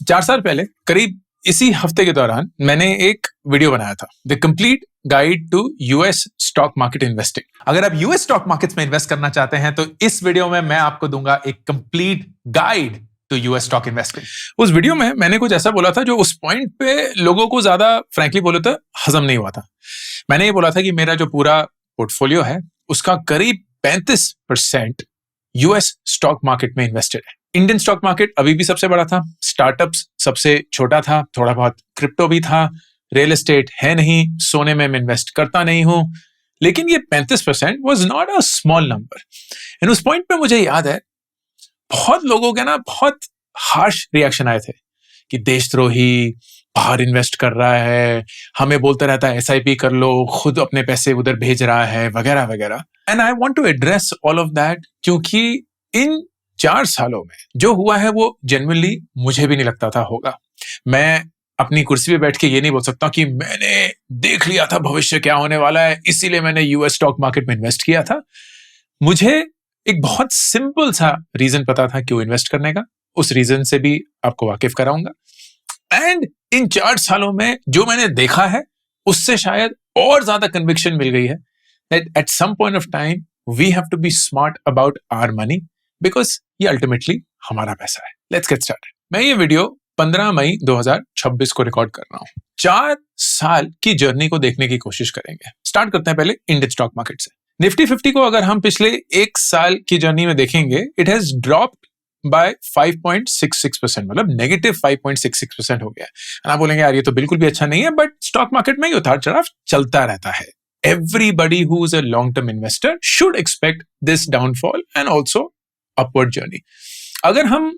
4 साल पहले करीब इसी हफ्ते के दौरान मैंने एक वीडियो बनाया था, the complete guide to US stock market investing. अगर आप यूएस स्टॉक मार्केट्स में इन्वेस्ट करना चाहते हैं तो इस वीडियो में मैं आपको दूंगा एक complete guide to US stock investing. उस वीडियो में मैंने कुछ ऐसा बोला था जो उस पॉइंट पे लोगों को ज्यादा फ्रैंकली बोले तो हजम नहीं हुआ था। मैंने ये बोला था कि मेरा जो पूरा पोर्टफोलियो है उसका करीब 35% यूएस स्टॉक मार्केट में इन्वेस्टेड है। इंडियन स्टॉक मार्केट अभी भी सबसे बड़ा था, स्टार्टअप्स सबसे छोटा था, थोड़ा बहुत क्रिप्टो भी था, रियल एस्टेट है नहीं, सोने में मैं इन्वेस्ट करता नहीं हूं, लेकिन ये 35% was not a small number. And उस पॉइंट पे मुझे याद है बहुत लोगों के ना बहुत हार्श रिएक्शन आए थे कि देशद्रोही बाहर इन्वेस्ट कर रहा है, हमें बोलता रहता है एसआईपी कर लो, खुद अपने पैसे उधर भेज रहा है, वगैरह वगैरह। And I want to address all of that, क्योंकि इन 4 सालों में जो हुआ है वो जेन्युइनली मुझे भी नहीं लगता था होगा। मैं अपनी कुर्सी पे बैठ के ये नहीं बोल सकता कि मैंने देख लिया था भविष्य क्या होने वाला है इसीलिए मैंने यूएस स्टॉक मार्केट में इन्वेस्ट किया था। मुझे एक बहुत सिंपल सा रीजन पता था क्यों इन्वेस्ट करने का, उस रीजन से भी आपको वाकिफ कराऊंगा। एंड इन 4 सालों में जो मैंने देखा है उससे शायद और ज्यादा कन्विक्शन मिल गई है that at some point of time we have to be smart about our money because ये अल्टीमेटली हमारा पैसा है। Let's get started. मैं ये वीडियो 15 मई 2026 को रिकॉर्ड कर रहा हूं। 4 साल की जर्नी को देखने की कोशिश करेंगे। स्टार्ट करते हैं पहले इंडियन स्टॉक मार्केट से। निफ्टी 50 को अगर हम पिछले 1 साल की जर्नी में देखेंगे, इट हैज ड्रॉप्ड बाय 5.66%, मतलब नेगेटिव 5.66% हो गया है। आप बोलेंगे यार ये तो बिल्कुल भी अच्छा नहीं है, बट स्टॉक मार्केट में ये उतार चढ़ाव चलता रहता है। Everybody who is a long-term investor should expect this downfall and also upward journey. अगर हम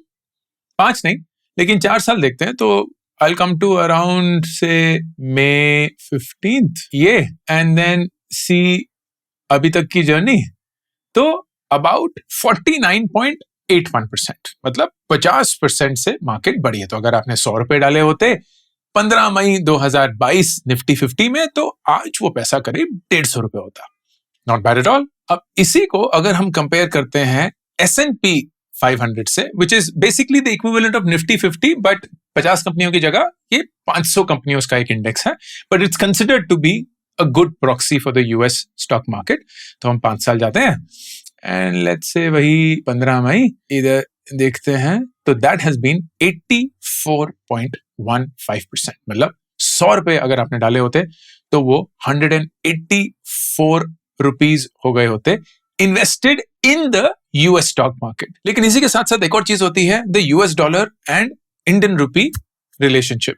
5 नहीं लेकिन 4 साल देखते हैं तो I'll come to around say May 15th ये and then see अभी तक की जर्नी तो about 49.81%, मतलब 50% से मार्केट बढ़ी है। तो अगर आपने 100 रुपए डाले होते 15 मई 2022 निफ्टी 50 में तो आज वो पैसा करीब 150 रुपए होता। Not bad at all. अब इसी को अगर हम कंपेयर करते हैं S&P 500 से, which is basically the equivalent of Nifty 50, but 50 कंपनियों की जगह ये 500 कंपनियों का एक इंडेक्स है, but it's considered to be a good proxy for the US stock market. तो हम 5 साल जाते हैं एंड लेट्स से वही 15 मई इधर देखते हैं तो दैट हैज बीन 84.15%, मतलब 100 रुपए अगर आपने डाले होते तो वो 184 रुपीज हो गए होते invested in the US stock market. लेकिन इसी के साथ साथ एक और चीज होती है, the US dollar and Indian rupee relationship,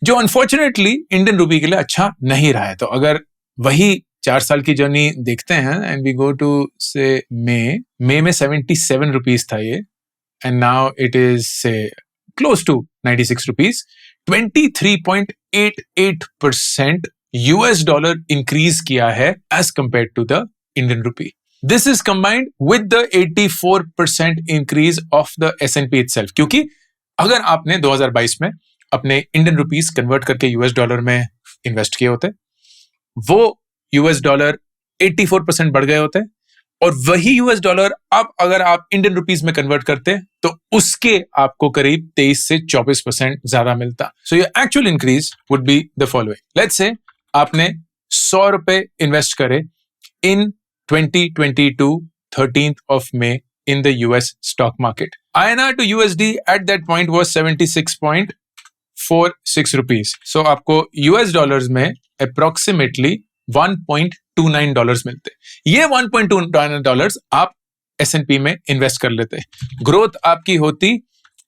जो अनफॉर्चुनेटली इंडियन रुपी के लिए अच्छा नहीं रहा है। तो अगर वही 4 साल की जर्नी देखते हैं एंड वी गो टू से मई में 77 रुपीज था ये, and now it is say close to 96 rupees, 23.88% US dollar increase किया है as compared to the Indian rupee. This is combined with the 84% increase of the S&P itself, क्योंकि अगर आपने 2022 में अपने इंडियन रुपीस कन्वर्ट करके यूएस डॉलर में invest किए होते, वो यूएस डॉलर 84% बढ़ गए होते, और वही यूएस डॉलर अब अगर आप इंडियन रुपीस में कन्वर्ट करते तो उसके आपको करीब 23 से 24% ज्यादा मिलता। So your actual increase would be the following. Let's say आपने 100 रुपए इन्वेस्ट करे इन 2022 13th of May in the US stock market. INR to USD at that point was 76.46 rupees. So आपको US डॉलर्स में approximately $1.29 मिलते। ये $1.29 आप S&P में invest कर लेते, ग्रोथ आपकी होती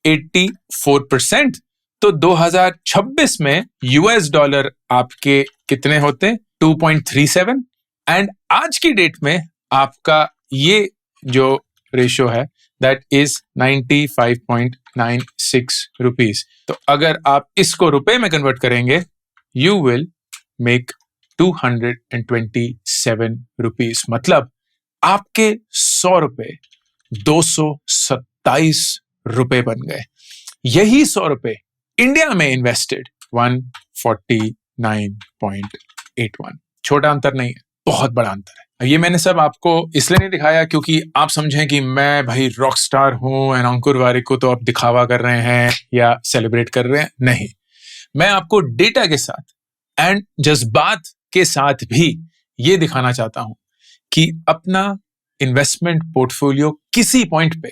84%। तो 2026 में यूएस डॉलर आपके कितने होते? 2.37, एंड आज की डेट में आपका ये जो रेशियो है दैट इज 95.96 रुपीज। तो अगर आप इसको रुपए में कन्वर्ट करेंगे यू विल मेक 227 रुपीज, मतलब आपके 100 रुपए 227 रुपए बन गए। यही 100 रुपए इंडिया में इन्वेस्टेड 149.81, छोटा अंतर नहीं है। बहुत बड़ा अंतर है। ये मैंने सब आपको इसलिए नहीं दिखाया क्योंकि आप समझें कि मैं भाई रॉक स्टार हूं एंड अंकुर वारिक को तो आप दिखावा कर रहे हैं या सेलिब्रेट कर रहे हैं। नहीं, मैं आपको डेटा के साथ एंड जज्बात के साथ भी ये दिखाना चाहता हूं कि अपना इन्वेस्टमेंट पोर्टफोलियो किसी पॉइंट पे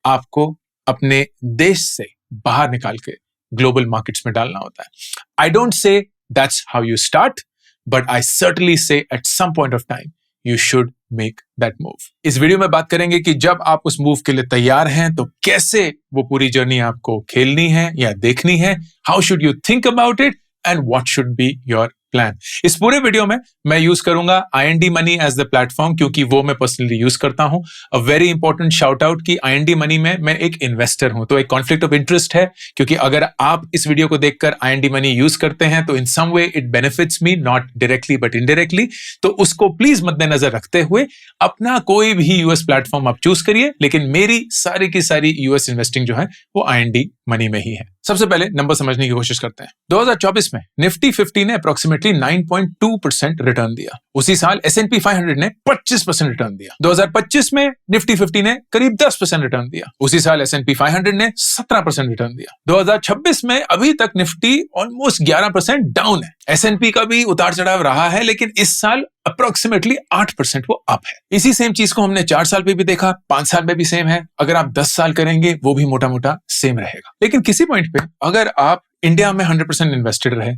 आपको अपने देश से बाहर निकाल के ग्लोबल मार्केट्स में डालना होता है। I don't say that's how you start, but I certainly say at some point of time you should make that move. इस वीडियो में बात करेंगे कि जब आप उस मूव के लिए तैयार हैं तो कैसे वो पूरी जर्नी आपको खेलनी है या देखनी है, how should you think about it and what should be your plan. इस पूरे वीडियो में मैं यूज करूंगा IND money as the platform क्योंकि वो मैं पर्सनली यूज करता हूं। A very important shout out कि IND मनी में मैं एक इन्वेस्टर हूं, तो एक कॉन्फ्लिक्ट ऑफ इंटरेस्ट है क्योंकि अगर आप इस वीडियो को देखकर IND मनी यूज करते हैं तो in some way it benefits me, not directly but indirectly. तो उसको प्लीज मद्देनजर रखते हुए अपना कोई भी यूएस प्लेटफॉर्म आप चूज करिए, लेकिन मेरी सारी की सारी यूएस इन्वेस्टिंग जो है वो IND मनी में ही है। सबसे पहले नंबर समझने की कोशिश करते हैं। 2024 में निफ्टी 50 ने अप्रोक्सीमेटली 9.2% रिटर्न दिया। उसी साल S&P 500 ने 25% रिटर्न दिया। 2025 में निफ्टी 50 ने करीब 10% रिटर्न दिया। उसी साल S&P 500 ने 17% रिटर्न दिया। 2026 में अभी तक निफ्टी ऑलमोस्ट 11% डाउन है। S&P का भी उतार चढ़ाव रहा है, लेकिन इस साल अप्रोक्सीमेटली 8% वो अप है। इसी सेम चीज को हमने 4 साल पे भी देखा, 5 साल में भी सेम है। अगर आप 10 साल करेंगे वो भी मोटा मोटा सेम रहेगा। लेकिन किसी पॉइंट पे अगर आप इंडिया में 100% इन्वेस्टेड रहे,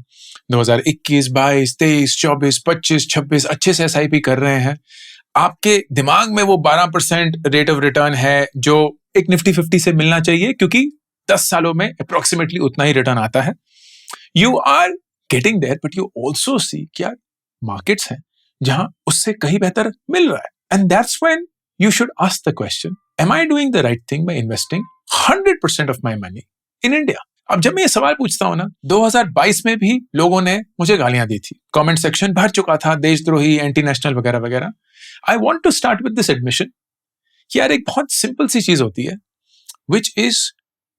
2021, 22, 23, 24, 25, 26 अच्छे से SIP कर रहे हैं, आपके दिमाग में वो 12% रेट ऑफ रिटर्न है जो एक निफ्टी 50 से मिलना चाहिए क्योंकि 10 सालों में अप्रोक्सीमेटली उतना ही रिटर्न आता है। You are getting there, but you also see क्या मार्केट्स हैं जहां उससे कहीं बेहतर मिल रहा है। And that's when you should ask the question, am I doing the right thing by investing 100% of my money in India? अब जब मैं ये सवाल पूछता हूं ना, 2022 में भी लोगों ने मुझे गालियां दी थी, कमेंट सेक्शन भर चुका था, देशद्रोही, एंटी नेशनल वगैरह वगैरह। I want to start with this admission कि यार एक बहुत सिंपल सी चीज होती है, which is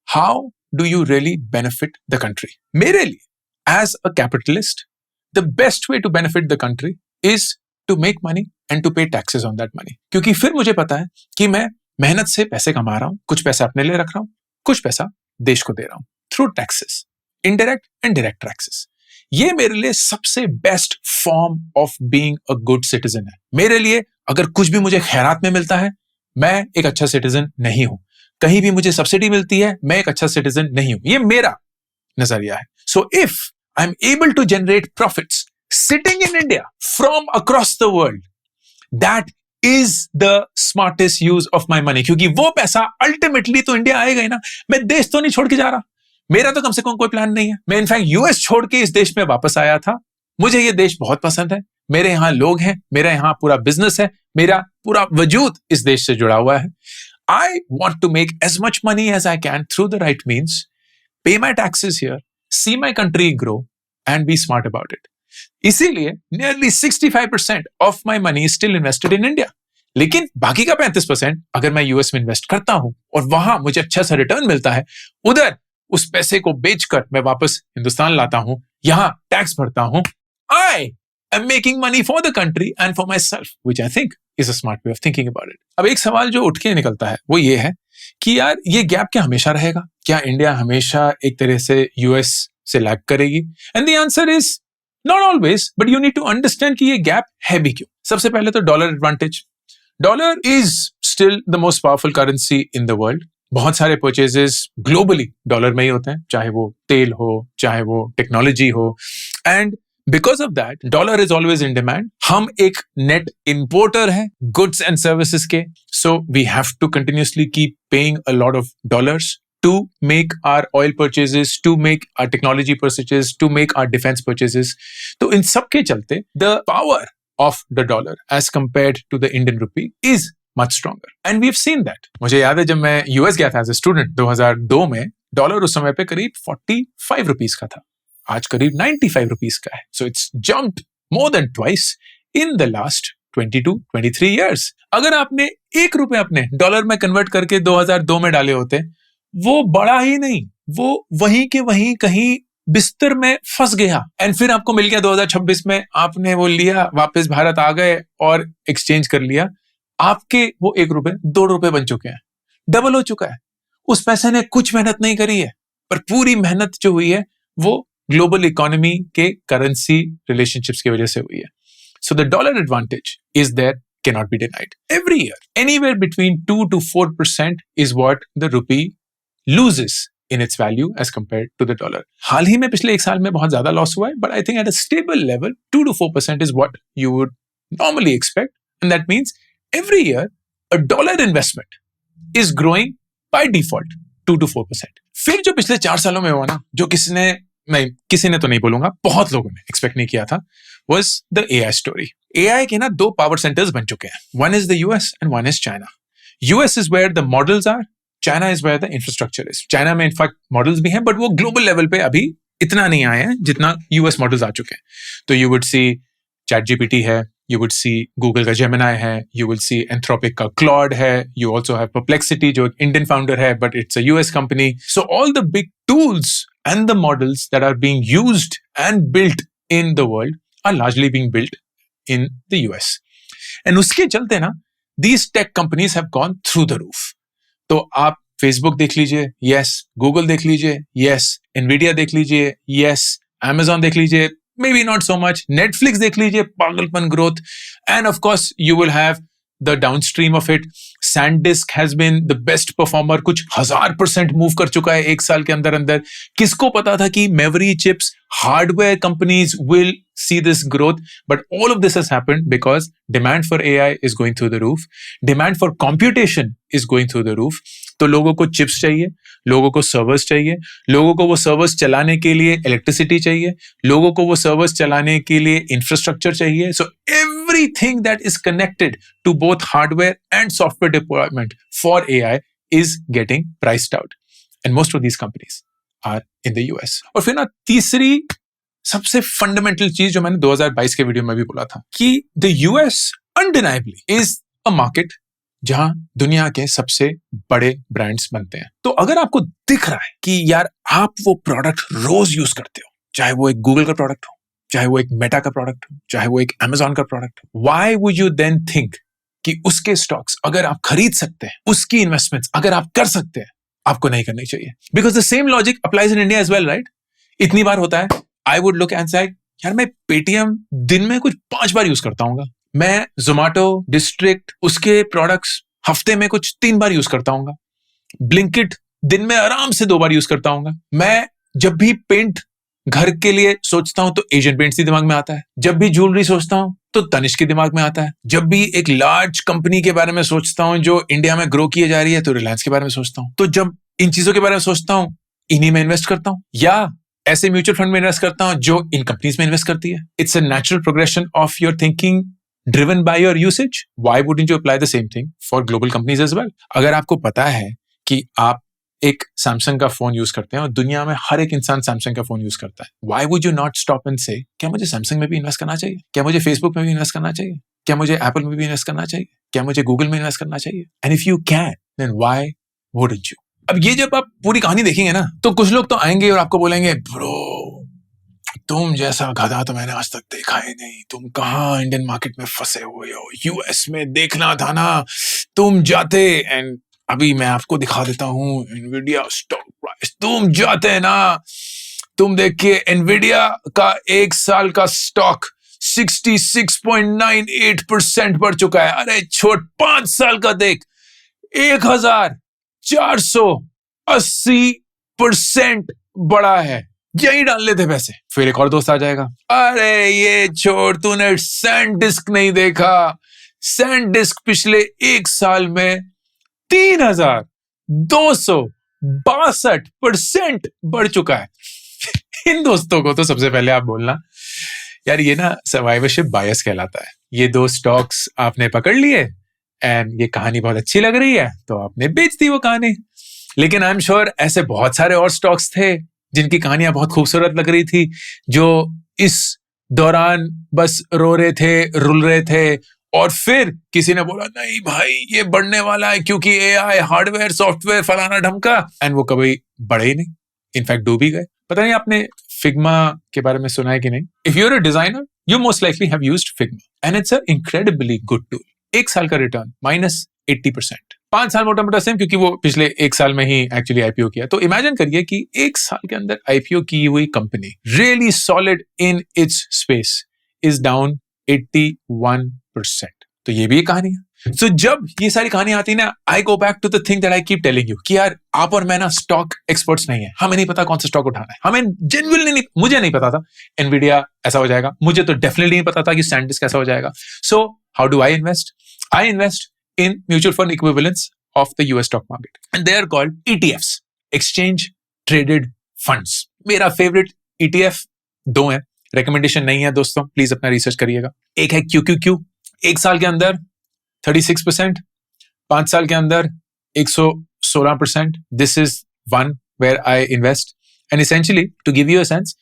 how do you really benefit the country. मेरे लिए as a capitalist the best way to benefit the country is to make money and to pay taxes on that money, क्योंकि फिर मुझे पता है कि मैं मेहनत से पैसे कमा रहा हूं, कुछ पैसा अपने लिए रख रहा हूं, कुछ पैसा देश को दे रहा हूं through taxes, indirect and direct taxes. ये मेरे लिए सबसे best form of being a good citizen है। मेरे लिए अगर कुछ भी मुझे खैरात में मिलता है, मैं एक अच्छा सिटीजन नहीं हूं। कहीं भी मुझे सब्सिडी मिलती है, मैं एक अच्छा सिटीजन नहीं हूं। ये मेरा नजरिया है। So if I am able to generate profits sitting in India from across the world, that is the smartest use of my money, क्योंकि वो पैसा अल्टीमेटली तो इंडिया आएगा ही ना। मैं देश तो नहीं छोड़ के जा रहा, मेरा तो कम से कम कोई प्लान नहीं है। मैं इनफैक्ट यूएस छोड़ के इस देश में वापस आया था। मुझे ये देश बहुत पसंद है, मेरे यहाँ लोग हैं, मेरा यहाँ पूरा बिजनेस है, मेरा पूरा वजूद इस देश से जुड़ा हुआ है। I want to make as much money as I can through the right means, pay my taxes here, see my country grow and be smart about it. इसीलिए nearly 65% of my money is still invested in India. लेकिन बाकी का 35% अगर मैं US में invest करता हूं और वहां मुझे अच्छा सा रिटर्न मिलता है, उधर उस पैसे को बेचकर मैं वापस हिंदुस्तान लाता हूं, यहां टैक्स भरता हूं, I am making money for the country and for myself, which I think is a smart way of thinking about it. अब एक सवाल जो उठ के निकलता है वो ये है कि यार ये गैप क्या हमेशा रहेगा? क्या इंडिया हमेशा एक तरह से यूएस से लैग करेगी? And the answer is Not always, but you need to understand कि ये गैप है भी क्यों। सबसे पहले तो dollar advantage. Dollar is still the most powerful currency in the world. बहुत सारे परचेजेस ग्लोबली डॉलर में ही होते हैं, चाहे वो तेल हो, चाहे वो टेक्नोलॉजी हो, and because of that dollar is always in demand. हम एक नेट इंपोर्टर हैं गुड्स एंड सर्विसेज के, so we have to continuously keep paying a lot of dollars to make our oil purchases, to make our technology purchases, to make our defense purchases. तो इन सब के चलते the power of the dollar as compared to the Indian rupee is much stronger. And we've seen that. मुझे याद है जब मैं US गया था as a student 2002 में, डॉलर उस समय पे करीब 45 रुपीस का था, आज करीब 95 रुपीस का है। So it's jumped more than twice in the last 22-23 years. अगर आपने ₹1 अपने डॉलर में कन्वर्ट करके 2002 में डाले होते, वो बड़ा ही नहीं, वो वहीं के वहीं कहीं बिस्तर में फंस गया एंड फिर आपको मिल गया 2026 में, आपने वो लिया, वापस भारत आ गए और एक्सचेंज कर लिया, आपके वो 1 रुपए 2 रुपए बन चुके हैं, डबल हो चुका है। उस पैसे ने कुछ मेहनत नहीं करी है, पर पूरी मेहनत जो हुई है वो ग्लोबल इकोनॉमी के करेंसी रिलेशनशिप्स की वजह से हुई है। So the dollar advantage is there, cannot be denied. Every year, anywhere between 2 to 4% is what the rupee loses in its value as compared to the dollar. हाल ही में पिछले 1 साल में बहुत ज्यादा लॉस हुआ है, but I think at a stable level, 2 to 4% is what you would normally expect, and that means every year a dollar investment is growing by default 2 to 4%. फिर जो पिछले 4 सालों में हुआ ना, जो किसी ने तो नहीं बोलूंगा, बहुत लोगों ने एक्सपेक्ट नहीं किया था, was the AI story. AI के ना 2 पावर सेंटर्स बन चुके हैं. One is the US and one is China. US is where the models are, China is where the infrastructure is. China में इनफैक्ट मॉडल्स भी हैं, बट वो global level पे अभी इतना नहीं आए हैं जितना US मॉडल्स आ चुके हैं. तो you would see ChatGPT है, you would see Google का Gemini है, you will see Anthropic का Claude है, you also have Perplexity जो एक Indian founder है, but it's a US company. So all the big tools and the models that are being used and built in the world are largely being built in the US. And उसके चलते ना, these tech companies have gone through the roof. तो आप Facebook देख लीजिए, yes. Google देख लीजिए, yes. Nvidia देख लीजिए, yes. Amazon देख लीजिए, maybe not so much. Netflix देख लीजिए, पागलपन growth. And of course, you will have the downstream of it. SanDisk has been the best performer. कुछ 1000% मूव कर चुका है 1 साल के अंदर. किसको पता था कि memory chips, hardware companies will see this growth? But all of this has happened because demand for AI is going through the roof. Demand for computation is going through the roof. तो लोगों को chips चाहिए, लोगों को servers चाहिए, लोगों को वो सर्वर्स चलाने के लिए इलेक्ट्रिसिटी चाहिए, लोगों को वो सर्वर्स चलाने के लिए इंफ्रास्ट्रक्चर चाहिए. सो everything that is connected to both hardware and software deployment for AI is getting priced out. And most of these companies are in the US. और फिर ना तीसरी सबसे फंडामेंटल चीज जो मैंने 2022 के वीडियो में भी बोला था कि the US undeniably is a market जहां दुनिया के सबसे बड़े ब्रांड्स बनते हैं. तो अगर आपको दिख रहा है कि यार आप वो प्रोडक्ट रोज यूज करते हो, चाहे वो एक गूगल का प्रोडक्ट हो, चाहे वो एक मेटा का प्रोडक्ट हो, चाहे वो एक अमेजॉन का प्रोडक्ट हो, why would you then think कि उसके स्टॉक्स अगर आप खरीद सकते हैं, उसकी इन्वेस्टमेंट्स अगर आप कर सकते हैं, आपको नहीं करनी चाहिए? Because the same logic applies in India as well, right? इतनी बार होता है, आई वुड लुक एंड से यार मैं पेटीएम दिन में कुछ 5 बार यूज करता हूँ, मैं जोमेटो, डिस्ट्रिक्ट, उसके प्रोडक्ट्स हफ्ते में कुछ 3 बार यूज करता हूँ, ब्लिंकिट दिन में आराम से 2 बार यूज करता हूँ, मैं जब भी पेंट घर के लिए सोचता हूं तो एशियन पेंट्स ही दिमाग में आता है, जब भी ज्वेलरी सोचता हूं तो तनिष्क के दिमाग में आता है, जब भी एक लार्ज कंपनी के बारे में सोचता हूं जो इंडिया में ग्रो किए जा रही है तो रिलायंस के बारे में सोचता हूं. तो जब इन चीजों के बारे में सोचता हूं, इन्हीं में इन्वेस्ट करता हूं या ऐसे म्यूचुअल फंड में इन्वेस्ट करता हूं जो इन कंपनीज में इन्वेस्ट करती है. It's a natural progression of your thinking driven by your usage. Why wouldn't you apply the same thing for global companies as well? अगर आपको पता है कि आप एक सैमसंग का फोन यूज करते हैं और दुनिया में हर एक इंसान सैमसंग का फोन यूज करता है, why would you not stop and से क्या मुझे सैमसंग में भी इन्वेस्ट करना चाहिए? क्या मुझे फेसबुक में भी इन्वेस्ट करना चाहिए? क्या मुझे एप्पल में भी इन्वेस्ट करना चाहिए? क्या मुझे गूगल में इन्वेस्ट करना चाहिए? And if you can then why wouldn't you? अब ये जब आप पूरी कहानी देखेंगे ना, तो कुछ लोग तो आएंगे और आपको बोलेंगे, ब्रो तुम जैसा गधा तो मैंने आज तक देखा ही नहीं, तुम कहाँ इंडियन मार्केट में फंसे हुए हो, यूएस में देखना था ना, तुम जाते. एंड अभी मैं आपको दिखा देता हूं एनवीडिया स्टॉक प्राइस, तुम जाते हैं ना, तुम देखिए एनवीडिया का 1 साल का स्टॉक 66.98% बढ़ चुका है. अरे छोट 5 साल का देख 1480% बढ़ा है. यही डाल लेते पैसे. फिर एक और दोस्त आ जाएगा, अरे ये छोड़, तूने सैनडिस्क नहीं देखा, सैनडिस्क पिछले 1 साल में 3262% बढ़ चुका है. इन दोस्तों को तो सबसे पहले आप बोलना, यार ये ना सर्वाइवरशिप बायस कहलाता है. ये 2 स्टॉक्स आपने पकड़ लिए एंड ये कहानी बहुत अच्छी लग रही है तो आपने बेच दी वो कहानी. लेकिन आई एम श्योर ऐसे बहुत सारे और स्टॉक्स थे जिनकी कहानियां बहुत खूबसूरत लग रही थी, जो इस दौरान बस रो रहे थे, रुल रहे थे, और फिर किसी ने बोला नहीं भाई ये बढ़ने वाला है क्योंकि एआई, हार्डवेयर, सॉफ्टवेयर, फलाना ढमका, एंड वो कभी बढ़े ही नहीं, इनफैक्ट डूब ही गए. पता नहीं आपने फिग्मा के बारे में सुना है कि नहीं? If you are a designer, you most likely have used Figma and it's an incredibly good tool. 1 साल का रिटर्न -80%, 5 साल मोटा मोटा सेम, क्योंकि वो पिछले 1 साल में ही एक्चुअली आईपीओ किया। तो इमेजिन करिए कि 1 साल के अंदर आईपीओ की हुई company really solid in its space is down 81%। तो ये भी एक कहानी है। So, जब ये सारी कहानी आती है ना, I go back to the thing that I keep telling you कि यार आप और मैं ना स्टॉक एक्सपर्ट्स नहीं है, हमें नहीं पता कौन सा स्टॉक उठाना है। हमें जेन्युइनली नहीं, मुझे नहीं पता था एनवीडिया ऐसा हो जाएगा, मुझे तो डेफिनेटली नहीं पता था कि सैंडिस्क कैसा हो जाएगा। So how do I invest? I invest in mutual fund equivalents of the US stock market and they are called ETFs, exchange traded funds. मेरा फेवरेट ETF 2 है, रिकमेंडेशन नहीं है दोस्तों, प्लीज अपना रिसर्च करिएगा। एक है QQQ, 1 साल के अंदर 36%, 5 साल के अंदर 116%. This is one where I invest. And essentially, to give you a sense,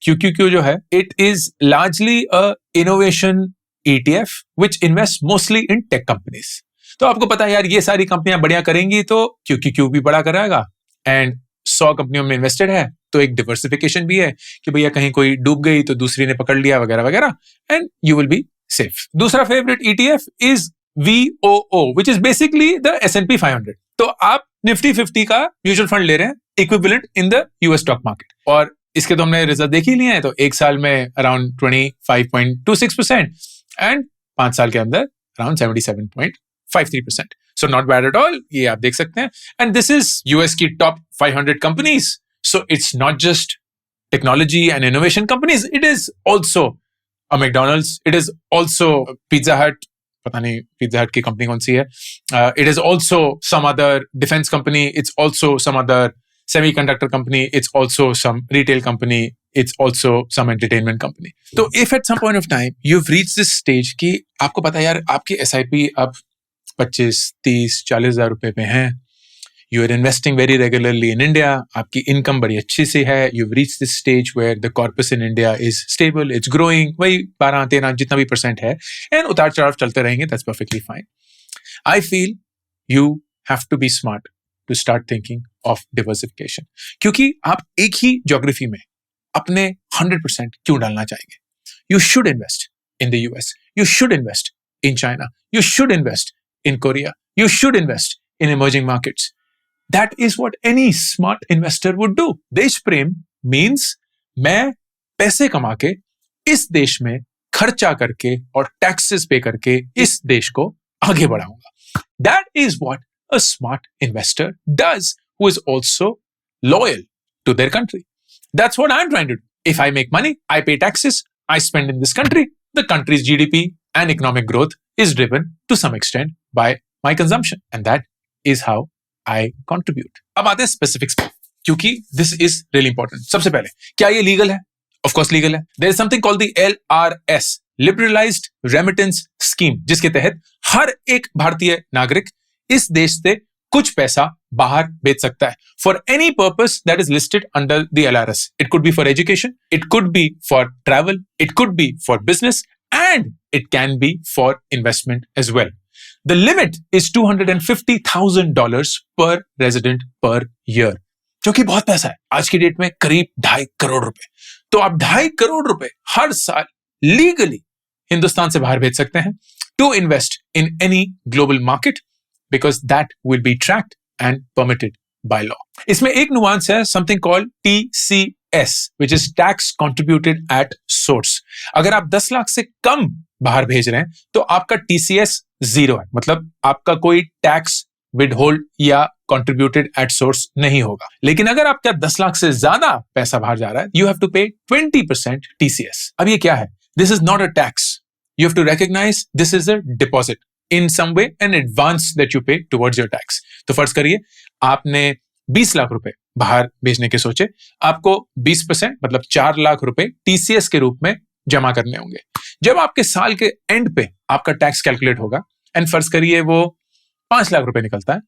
QQQ जो है, it is largely a innovation ETF which invests mostly in tech companies. तो आपको पता है यार, ये सारी कंपनियां बढ़िया करेंगी तो QQQ भी बड़ा कराएगा। एंड 100 कंपनियों में इन्वेस्टेड है तो एक डिवर्सिफिकेशन भी है कि भैया कहीं कोई डूब गई तो दूसरी ने पकड़ लिया वगैरह वगैरह, and you will be safe. दूसरा favourite ETF is VOO, which is basically the S&P 500. तो आप निफ्टी 50 का म्यूचुअल फंड ले रहे हैं equivalent in the US stock market, और इसके तो हमने रिजल्ट देख ही लिए हैं। तो 1 साल में अराउंड 25.26% एंड 5 साल के अंदर around 77.53%. So not bad at all, ये आप देख सकते हैं। एंड दिस इज यूएस की top 500 companies, so it's not just technology and innovation companies, it is also a McDonald's, it is also pizza हट, पता नहीं पिज्जा हट की कंपनी कौन सी है, it is also some other defence company, it's also some other semiconductor company, it's also some retail company, it's also some entertainment company. तो if at some point of time you have reached this stage कि आपको पता है यार आपकी SIP अब 25, 30, 40 हजार रुपए पे हैं, you are investing very regularly in India, आपकी इनकम बड़ी अच्छी सी है, you have reached this stage where the corpus in India is stable, it's growing, वही 12-13 जितना भी % है, एंड उतार चढ़ाव चलते रहेंगे, that's perfectly fine. I feel you have to be smart to start thinking of diversification, क्योंकि आप एक ही ज्योग्राफी में अपने 100% क्यों डालना चाहेंगे? You should invest in the US, you should invest in China, you should invest in Korea, you should invest in emerging markets. That is what any smart investor would do. देश प्रेम means मैं पैसे कमा के इस देश में खर्चा करके और टैक्सेस पे करके इस देश को आगे बढ़ाऊंगा. That is what a smart investor does, who is also loyal to their country. That's what I'm trying to do. If I make money, I pay taxes, I spend in this country. The country's GDP and economic growth is driven to some extent by my consumption, and that is how I contribute. अब आते हैं specifics पे, क्योंकि this is really important. सबसे पहले, क्या ये legal है? Of course लीगल है. There is something called the LRS, Liberalized Remittance Scheme, जिसके तहत हर एक भारतीय नागरिक इस देश से कुछ पैसा बाहर भेज सकता है for any purpose that is listed under the LRS. It could be for education, it could be for travel, it could be for business, and it can be for investment as well. The limit is $250,000 per resident per year, जो कि बहुत पैसा है आज की date में, करीब 2.5 करोड़ रुपए। तो आप 2.5 करोड़ रुपए हर साल लीगली हिंदुस्तान से बाहर भेज सकते हैं to invest in any global market, because that will be tracked and permitted by law. इसमें एक nuance है, something called TCS, which is tax contributed at source. अगर आप 10 लाख से कम बाहर भेज रहे हैं तो आपका TCS 0 है, मतलब आपका कोई टैक्स विदहोल्ड या कंट्रीब्यूटेड एट सोर्स नहीं होगा। लेकिन अगर आपका 10 लाख से ज्यादा पैसा बाहर जा रहा है, यू हैव टू पे 20% TCS. अब ये क्या है? This is not a tax. You have to recognize this is a deposit in some way, an advance that you pay towards your tax. तो फर्ज करिए आपने 20 लाख रुपए बाहर भेजने के सोचे, आपको 20% मतलब 4 लाख रुपए TCS के रूप में जमा करने होंगे। जब आपके साल के एंड पे आपका टैक्स कैलकुलेट होगा, एंड फर्ज करिए वो 5 लाख रुपए निकलता है,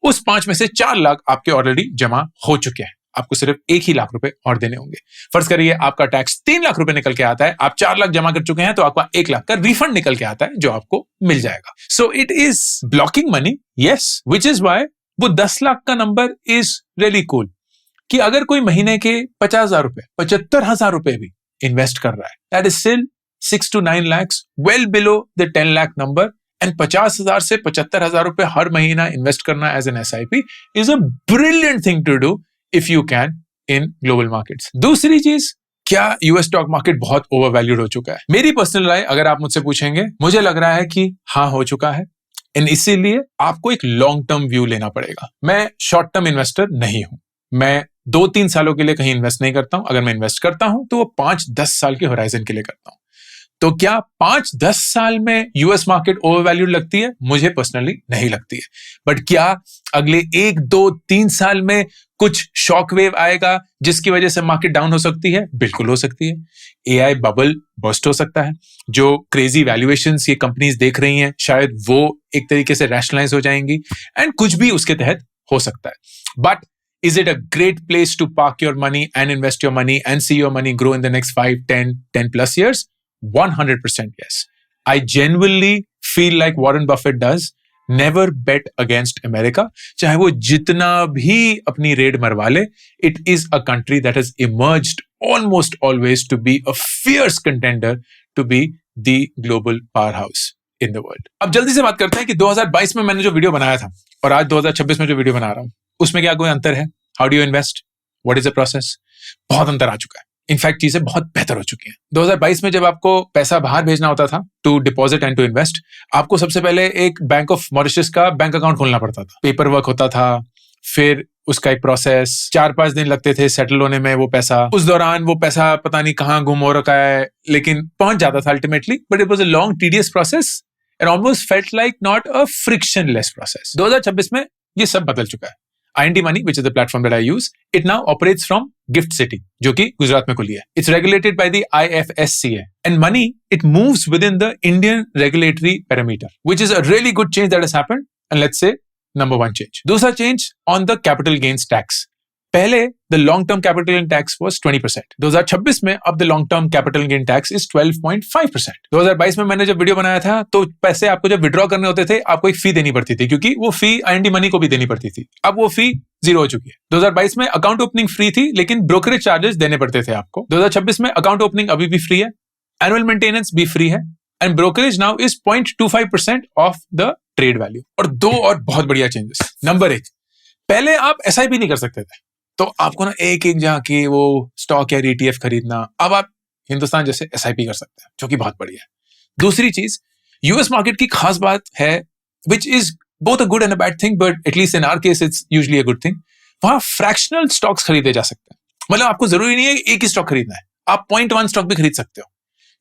उस 5 में से 4 लाख आपके ऑलरेडी जमा हो चुके हैं, आपको सिर्फ 1 ही लाख रुपए और देने होंगे। फर्ज करिए आपका टैक्स 3 लाख रुपए निकल के आता है, आप 4 लाख जमा कर चुके हैं, तो आपका 1 लाख का रिफंड निकल के आता है जो आपको मिल जाएगा। So it is blocking money, yes, which is why वो 10 लाख का नंबर इज रियली कूल। कि अगर कोई महीने के 50,000 रुपए, 75,000 रुपए भी इन्वेस्ट कर रहा है, that is still 6 to 9 lakhs, well below the 10 lakh number. And 50,000 से 75,000 रुपए हर महीना इन्वेस्ट करना as an SIP is a brilliant thing to do if you can in global markets. दूसरी चीज, क्या यूएस स्टॉक मार्केट बहुत ओवरवैल्यूड हो चुका है? मेरी पर्सनल राय अगर आप मुझसे पूछेंगे, मुझे लग रहा है कि हाँ, हो चुका है। एंड इसीलिए आपको एक लॉन्ग टर्म व्यू लेना पड़ेगा। मैं शॉर्ट टर्म इन्वेस्टर नहीं हूं। मैं 2-3 सालों के लिए कहीं इन्वेस्ट नहीं करता हूं। अगर मैं इन्वेस्ट करता हूं तो वो 5-10 साल के होराइजन के लिए करता हूं। तो क्या 5-10 साल में यूएस मार्केट ओवरवैल्यूड लगती है? मुझे पर्सनली नहीं लगती है। बट क्या अगले 1-2-3 साल में कुछ शॉक वेव आएगा जिसकी वजह से मार्केट डाउन हो सकती है? बिल्कुल हो सकती है। एआई बबल बस्ट हो सकता है। जो क्रेजी वैल्यूएशंस ये कंपनीज देख रही हैं, शायद वो एक तरीके से रैशनलाइज हो जाएंगी एंड कुछ भी उसके तहत हो सकता है। But is it a great place to park your money and invest your money and see your money grow in the next 5, 10 plus years? 100% yes. I genuinely feel like Warren Buffett does. Never bet against America. चाहे वो जितना भी अपनी red मरवा ले, it is a country that has emerged almost always to be a fierce contender to be the global powerhouse in the world. अब जल्दी से बात करते हैं कि 2022 में मैंने जो वीडियो बनाया था और आज 2026 में जो वीडियो बना रहा हूं, उसमें क्या कोई अंतर है? How do you invest? What is the process? बहुत अंतर आ चुका है। इनफैक्ट चीजें बहुत बेहतर हो चुकी हैं। 2022 में जब आपको पैसा बाहर भेजना होता था to deposit and to invest, आपको सबसे पहले एक बैंक ऑफ मॉरिशस का बैंक अकाउंट खोलना पड़ता था। पेपर वर्क होता था, फिर उसका एक प्रोसेस, 4-5 दिन लगते थे सेटल होने में वो पैसा। उस दौरान वो पैसा पता नहीं कहाँ गुम हो रखा है, लेकिन पहुंच जाता था ultimately. But it was a long tedious process and almost felt like not a frictionless process. 2026 में ये सब बदल चुका है। IND Money, which is the platform that I use, it now operates from Gift City, जो कि गुजरात में खुली है. It's regulated by the IFSCA. And Money, it moves within the Indian regulatory parameter, which is a really good change that has happened. And let's say, number one change. दूसरा change on the capital gains tax. पहले the long term capital gain tax was 20%. 2026 में अब the long term capital gain tax is 12.5%. 2022 में मैंने जब video बनाया था तो पैसे आपको जब विड्रॉ करने होते थे आपको एक फी देनी पड़ती थी, क्योंकि वो फी IND Money को भी देनी पड़ती थी। अब वो फी 0 हो चुकी है। 2022 में अकाउंट ओपनिंग फ्री थी, लेकिन ब्रोकरेज चार्जेस देने पड़ते थे आपको। 2026 में अकाउंट ओपनिंग अभी भी फ्री है, एनुअल मेंटेनेंस भी फ्री है, and brokerage now is 0.25% of the trade value. और दो और बहुत बढ़िया चेंजेस। नंबर 1, पहले आप SIP नहीं कर सकते थे, तो आपको ना एक जाके वो स्टॉक या ETF खरीदना। अब आप हिंदुस्तान जैसे SIP कर सकते हैं, जो कि बहुत बढ़िया है। दूसरी चीज, यूएस मार्केट की खास बात है, which is both a good and a bad thing, but at least in our case it's usually a good thing. वहां फ्रैक्शनल स्टॉक्स खरीदे जा सकते हैं। मतलब आपको जरूरी नहीं है एक ही स्टॉक खरीदना है, आप 0.1 स्टॉक भी खरीद सकते हो,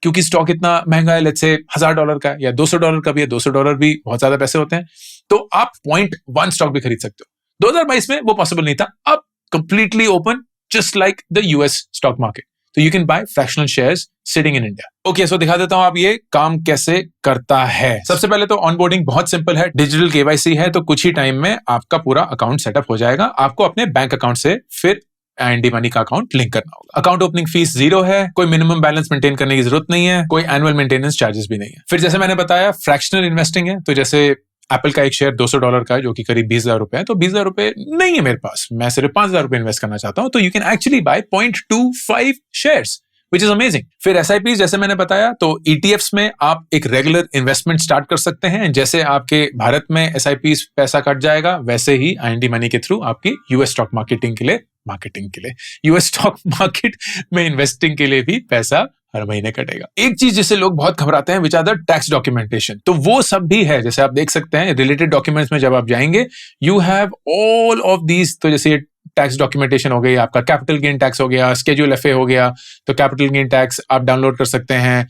क्योंकि स्टॉक इतना महंगा है। लेट्स से $1000 का या $200 का भी है। $200 भी बहुत ज्यादा पैसे होते हैं, तो आप 0.1 स्टॉक भी खरीद सकते हो। 2022 में वो पॉसिबल नहीं था। अब completely open, just like the US stock market. So you can buy fractional shares sitting in India. Okay, so दिखा देता हूं आप ये काम कैसे करता है। सबसे पहले तो ऑनबोर्डिंग बहुत सिंपल है। डिजिटल KYC है, तो कुछ ही टाइम में आपका पूरा अकाउंट सेटअप हो जाएगा। आपको अपने बैंक अकाउंट से फिर IND Money का अकाउंट लिंक करना होगा। अकाउंट ओपनिंग फीस 0 है, कोई मिनिमम बैलेंस मेंटेन करने की जरूरत नहीं है, कोई एनुअल मेंटेनेंस चार्जेस भी नहीं है। फिर जैसे मैंने बताया, फ्रैक्शनल इन्वेस्टिंग है, तो जैसे एप्पल का एक शेयर $200 का है, जो कि करीब 20,000 रुपए है, तो 20,000 रुपए नहीं है मेरे पास, मैं सिर्फ 5,000 रुपए इन्वेस्ट करना चाहता हूं, तो you can actually buy 0.25 shares, which is amazing. फिर SIPs जैसे मैंने बताया, तो ETFs में आप एक रेगुलर इन्वेस्टमेंट स्टार्ट कर सकते हैं। जैसे आपके भारत में SIPs पैसा कट जाएगा, वैसे ही IND Money के थ्रू आपकी यूएस स्टॉक मार्केट में इन्वेस्टिंग के लिए भी पैसा हर महीने कटेगा। एक चीज जिससे लोग बहुत घबराते हैं, which are the tax documentation, तो वो सब भी है। जैसे आप देख सकते हैं रिलेटेड डॉक्यूमेंट्स में जब आप जाएंगे, you have all of these. तो जैसे टैक्स डॉक्यूमेंटेशन हो गई, आपका कैपिटल गेन टैक्स हो गया, स्केड्यूल FA हो गया, तो कैपिटल गेन टैक्स आप डाउनलोड कर सकते हैं,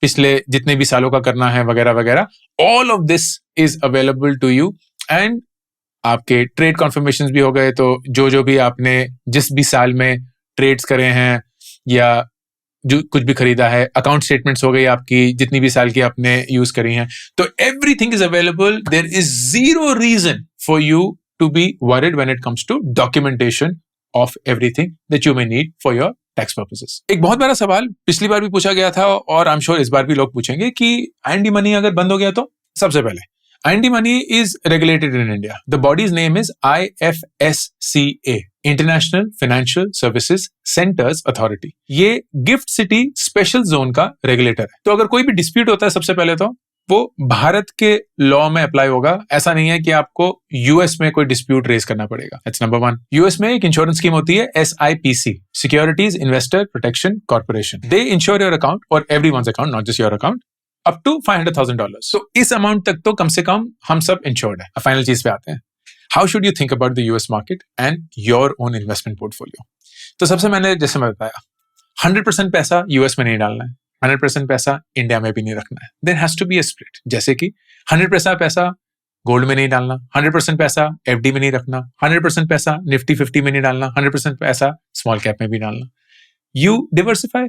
पिछले जितने भी सालों का करना है वगैरह वगैरह। All of this is available to you, and आपके ट्रेड कॉन्फर्मेशन भी हो गए, तो जो भी आपने जिस भी साल में ट्रेड्स करे हैं या जो कुछ भी खरीदा है, अकाउंट स्टेटमेंट्स हो गई आपकी, जितनी भी साल की आपने यूज करी हैं, तो everything is available. There is 0 reason for you to be worried when it comes to documentation of everything that you may need for your tax purposes. एक बहुत बड़ा सवाल पिछली बार भी पूछा गया था, और आई एम श्योर इस बार भी लोग पूछेंगे कि IND Money अगर बंद हो गया तो। सबसे पहले IND money is regulated in India. The body's name is IFSCA, International Financial Services Centers Authority. ये गिफ्ट सिटी स्पेशल जोन का रेगुलेटर है. तो अगर कोई भी डिस्प्यूट होता है, सबसे पहले तो वो भारत के लॉ में अप्लाई होगा. ऐसा नहीं है कि आपको यूएस में कोई डिस्प्यूट रेज करना पड़ेगा. That's number 1. यूएस में एक इंश्योरेंस स्कीम होती है SIPC, Securities Investor Protection Corporation. They insure your account or everyone's account, not just your account, up to $500,000. तो इस अमाउंट तक तो कम से कम हम सब इंश्योर्ड है. फाइनल चीज पे आते हैं. How should you think about the US market and your own investment portfolio? तो सबसे मैंने जैसे मैं बताया, 100% पैसा यूएस में नहीं डालना है, 100% पैसा इंडिया में भी नहीं रखना है. There has to be a split. जैसे कि 100% पैसा गोल्ड में नहीं डालना, 100% पैसा एफडी में नहीं रखना, 100% पैसा निफ्टी 50 में नहीं डालना, 100% पैसा स्मॉल कैप में भी डालना. You diversify.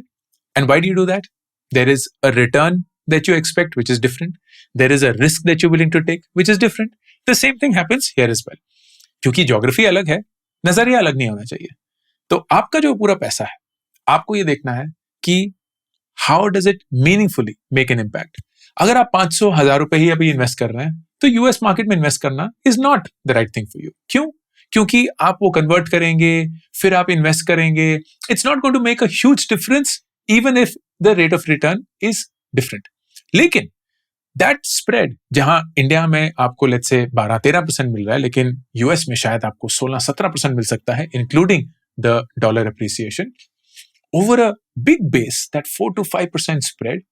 And why do you do that? There is a return that you expect, which is different. There is a risk that you're willing to take, which is different. The same thing happens here as well. क्योंकि geography अलग है, नजरिया अलग नहीं होना चाहिए. तो आपका जो पूरा पैसा है, आपको ये देखना है कि how does it meaningfully make an impact. अगर आप 500,000 रुपए ही अभी इन्वेस्ट कर रहे हैं, तो यूएस मार्केट में इन्वेस्ट करना is not the right thing for you. क्यों? क्योंकि आप वो कन्वर्ट करेंगे, फिर आप इन्वेस्ट करेंगे. It's not going to make a huge difference even if the rate of return is different. लेकिन दैट स्प्रेड, जहां इंडिया में आपको लेट्स से 12-13% मिल रहा है, लेकिन यूएस में शायद आपको 16-17% मिल सकता है, including the dollar appreciation, over a big base, that 4-5% spread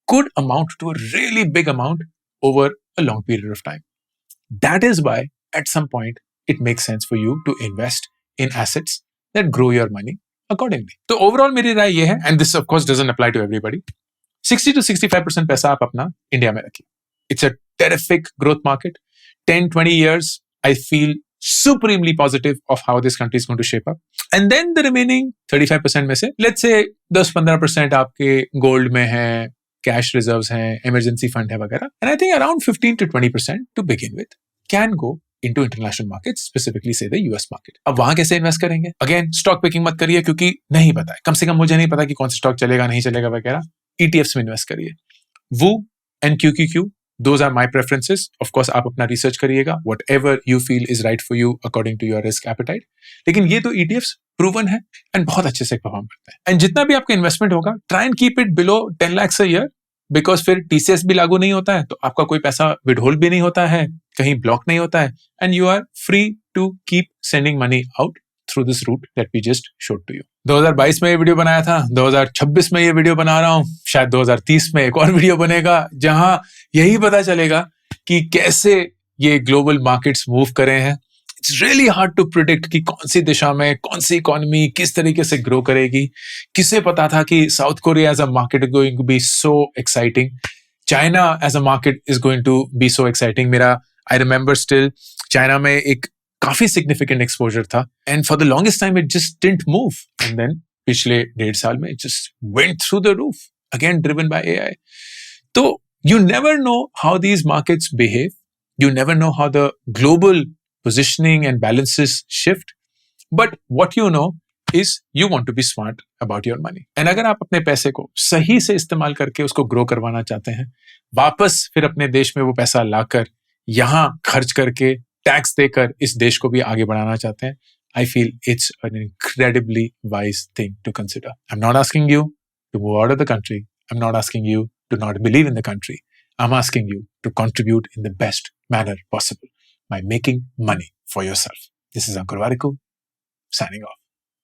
could amount to a really big amount over a long period of time. That is why at some point it makes sense for you to invest in assets that grow your money accordingly. तो overall मेरी राय ये है, and this of course doesn't apply to everybody, 60-65% पैसा आप अपना India में रखिए. It's a terrific growth market. 10-20 years, I feel supremely positive of how this country is going to shape up. And then the remaining 35% में से, let's say 10-15% आपके gold में है, कैश रिजर्व्स हैं, इमरजेंसी फंड है वगैरह. And I think around 15-20% to begin with can go into international markets, specifically say the US market. अब वहां कैसे इन्वेस्ट करेंगे? Again, स्टॉक पिकिंग मत करिए, क्योंकि नहीं पता है. कम से कम मुझे नहीं पता कि कौन सा स्टॉक चलेगा नहीं चलेगा वगैरह. ETFs में इन्वेस्ट करिए. WU and QQQ, those are my preferences. Of course, आप अपना रिसर्च करिएगा. Whatever you feel is right for you according to your risk appetite. लेकिन ये तो ETFs proven है and बहुत अच्छे से परफॉर्म करते हैं. And जितना भी आपका इन्वेस्टमेंट होगा, try and keep it below 10 lakhs a year. Because फिर TCS भी लागू नहीं होता है, तो आपका कोई पैसा विदहोल्ड भी नहीं होता है, कहीं ब्लॉक नहीं होता है, and you are free to keep sending money out through this route that we just showed to you. 2022 में ये वीडियो बनाया था, 2026 में ये वीडियो बना रहा हूं, शायद 2030 में एक और वीडियो बनेगा जहां यही पता चलेगा कि कैसे ये ग्लोबल मार्केट्स मूव करे हैं. It's really hard to predict कि कौन सी दिशा में कौन सी इकोनॉमी किस तरीके से ग्रो करेगी. किसे पता था कि South Korea as a market is going to be so exciting, China as a market is going to be so exciting. मेरा आई रिमेंबर स्टिल चाइना में एक काफी सिग्निफिकेंट एक्सपोजर था, and for the longest time it just didn't move, and then पिछले 1.5 साल में it just went through the roof, again driven by AI. तो you never know how these markets behave, you never know how the global positioning and balances shift, but what you know is you want to be smart about your money. And अगर आप अपने पैसे को सही से इस्तेमाल करके उसको ग्रो करवाना चाहते हैं, वापस फिर अपने देश में वो पैसा लाकर यहां खर्च करके टैक्स देकर इस देश को भी आगे बढ़ाना चाहते हैं, I feel it's an incredibly wise thing to consider. I'm not asking you to move out of the country. I'm not asking you to not believe in the country. I'm asking you to contribute in the best manner possible by making money for yourself. This is Ankur Warikoo, signing off.